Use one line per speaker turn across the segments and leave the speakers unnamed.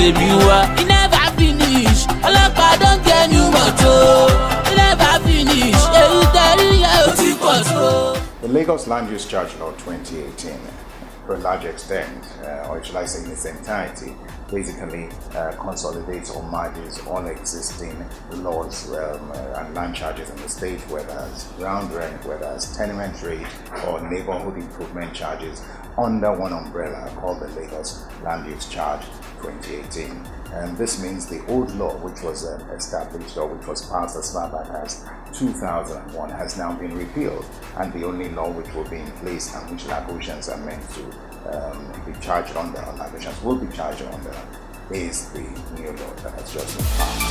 It never finish. Ọlọ́pàá don get new motor. It never finish.
The Lagos Land Use Charge Law 2018, to a large extent, or should I say in its entirety, basically consolidates or merges all existing laws and land charges in the state, whether it's ground rent, whether it's tenement rate or neighborhood improvement charges, under one umbrella called the Lagos Land Use Charge 2018. And this means the old law, which was established or which was passed as far back as 2001, has now been repealed, and the only law which will be in place and which Lagosians are meant to be charged under, or Lagosians will be charged under, is the new law that has just been passed.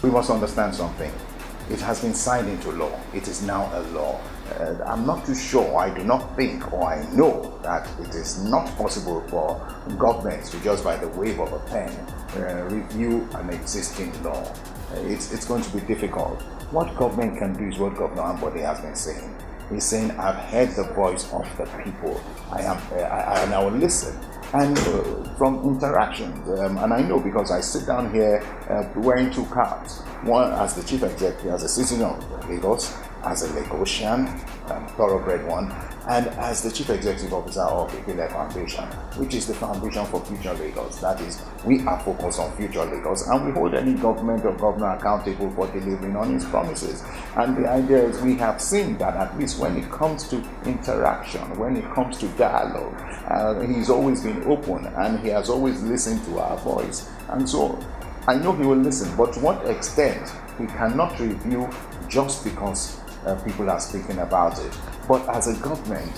We must understand something. It has been signed into law. It is now a law. I'm not too sure, I do not think, or I know that it is not possible for governments to just by the wave of a pen review an existing law. It's going to be difficult. What government can do is what Governor Ambode has been saying. He's saying, I've heard the voice of the people. I will listen. And from interactions, and I know because I sit down here wearing two caps, one as the chief executive, as a citizen of Lagos, as a Lagosian, thoroughbred one, and as the chief executive officer of Ibile Foundation, which is the foundation for future Lagos. That is, we are focused on future Lagos, and we hold any government or governor accountable for delivering on his promises. And the idea is, we have seen that at least when it comes to interaction, when it comes to dialogue, he's always been open and he has always listened to our voice. And so I know he will listen, but to what extent he cannot review just because people are speaking about it. But as a government,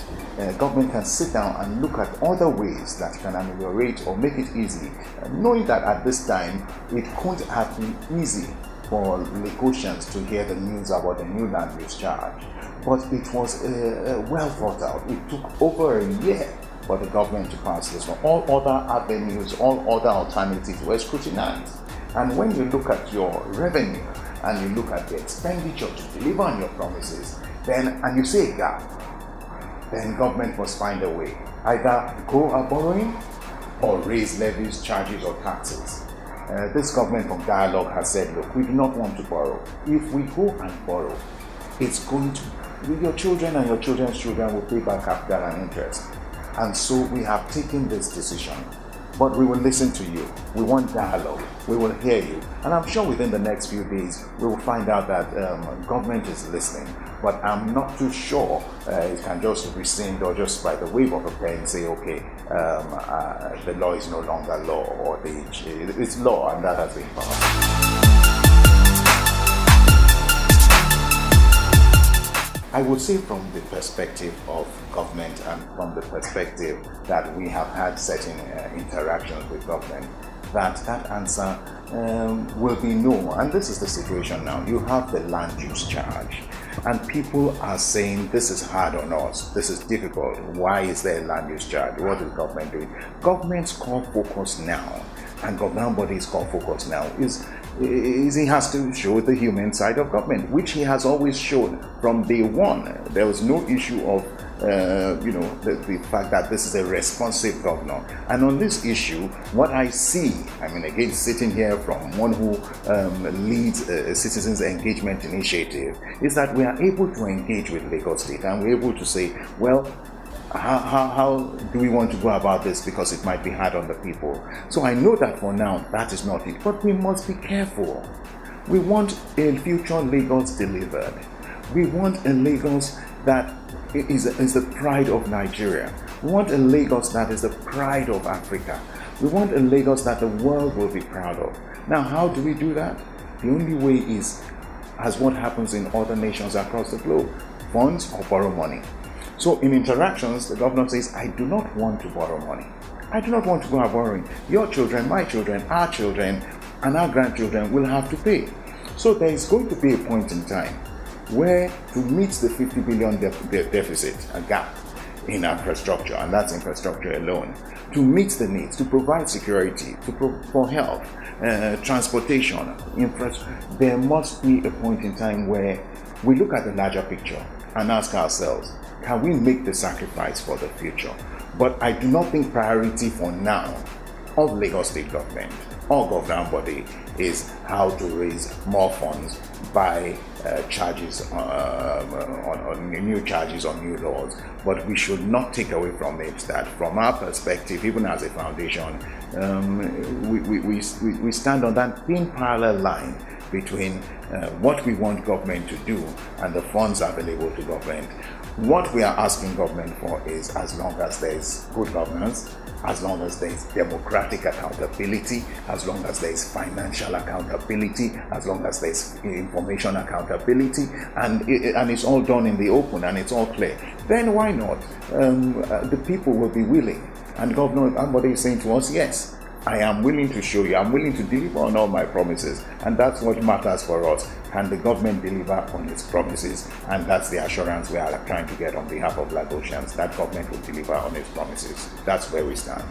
government can sit down and look at other ways that can ameliorate or make it easy, knowing that at this time it couldn't have been easy for Lagosians to hear the news about the new land use charge. But it was well thought out. It took over a year for the government to pass this one. All other avenues, all other alternatives were scrutinized. And when you look at your revenue and you look at the expenditure to deliver on your promises, and you see a gap, then government must find a way. Either go borrowing or raise levies, charges, or taxes. This government from dialogue has said, look, we do not want to borrow. If we go and borrow, it's going to, your children and your children's children will pay back capital and interest. And so we have taken this decision. But we will listen to you. We want dialogue. We will hear you. And I'm sure within the next few days, we will find out that government is listening. But I'm not too sure it can just rescind or just by the wave of a pen say, okay, the law is no longer law, or it's law and that has been passed. I would say from the perspective of government and from the perspective that we have had certain interactions with government, that answer will be no. And this is the situation now. You have the land use charge, and people are saying this is hard on us, this is difficult. Why is there a land use charge? What is government doing? Government's core focus now, and Governor Ambode's core focus now is he has to show the human side of government, which he has always shown from day one. There was no issue of the fact that this is a responsive governor. And on this issue, what I see, again, sitting here from one who leads a citizens engagement initiative, is that we are able to engage with Lagos State, and we're able to say, well, how do we want to go about this, because it might be hard on the people. So I know that for now that is not it, but we must be careful. We want a future Lagos delivered. We want a Lagos that is the pride of Nigeria. We want a Lagos that is the pride of Africa. We want a Lagos that the world will be proud of. Now, how do we do that? The only way is as what happens in other nations across the globe: funds or borrow money. So in interactions, the governor says, I do not want to borrow money. I do not want to go out borrowing. Your children, my children, and our grandchildren will have to pay. So there is going to be a point in time where, to meet the 50 billion deficit, a gap in infrastructure, and that's infrastructure alone, to meet the needs, to provide security, for health, transportation, there must be a point in time where we look at the larger picture and ask ourselves, can we make the sacrifice for the future? But I do not think priority for now of Lagos State government or government body is how to raise more funds by charges on new charges on new laws. But we should not take away from it that from our perspective, even as a foundation, we stand on that thin parallel line between what we want government to do and the funds available to government. What we are asking government for is, as long as there is good governance, as long as there is democratic accountability, as long as there is financial accountability, as long as there is information accountability, and it's all done in the open and it's all clear, then why not? The people will be willing. And Governor Ambode is saying to us, yes, I am willing to show you, I'm willing to deliver on all my promises, and that's what matters for us. Can the government deliver on its promises? And that's the assurance we are trying to get on behalf of Lagosians, that government will deliver on its promises. That's where we stand.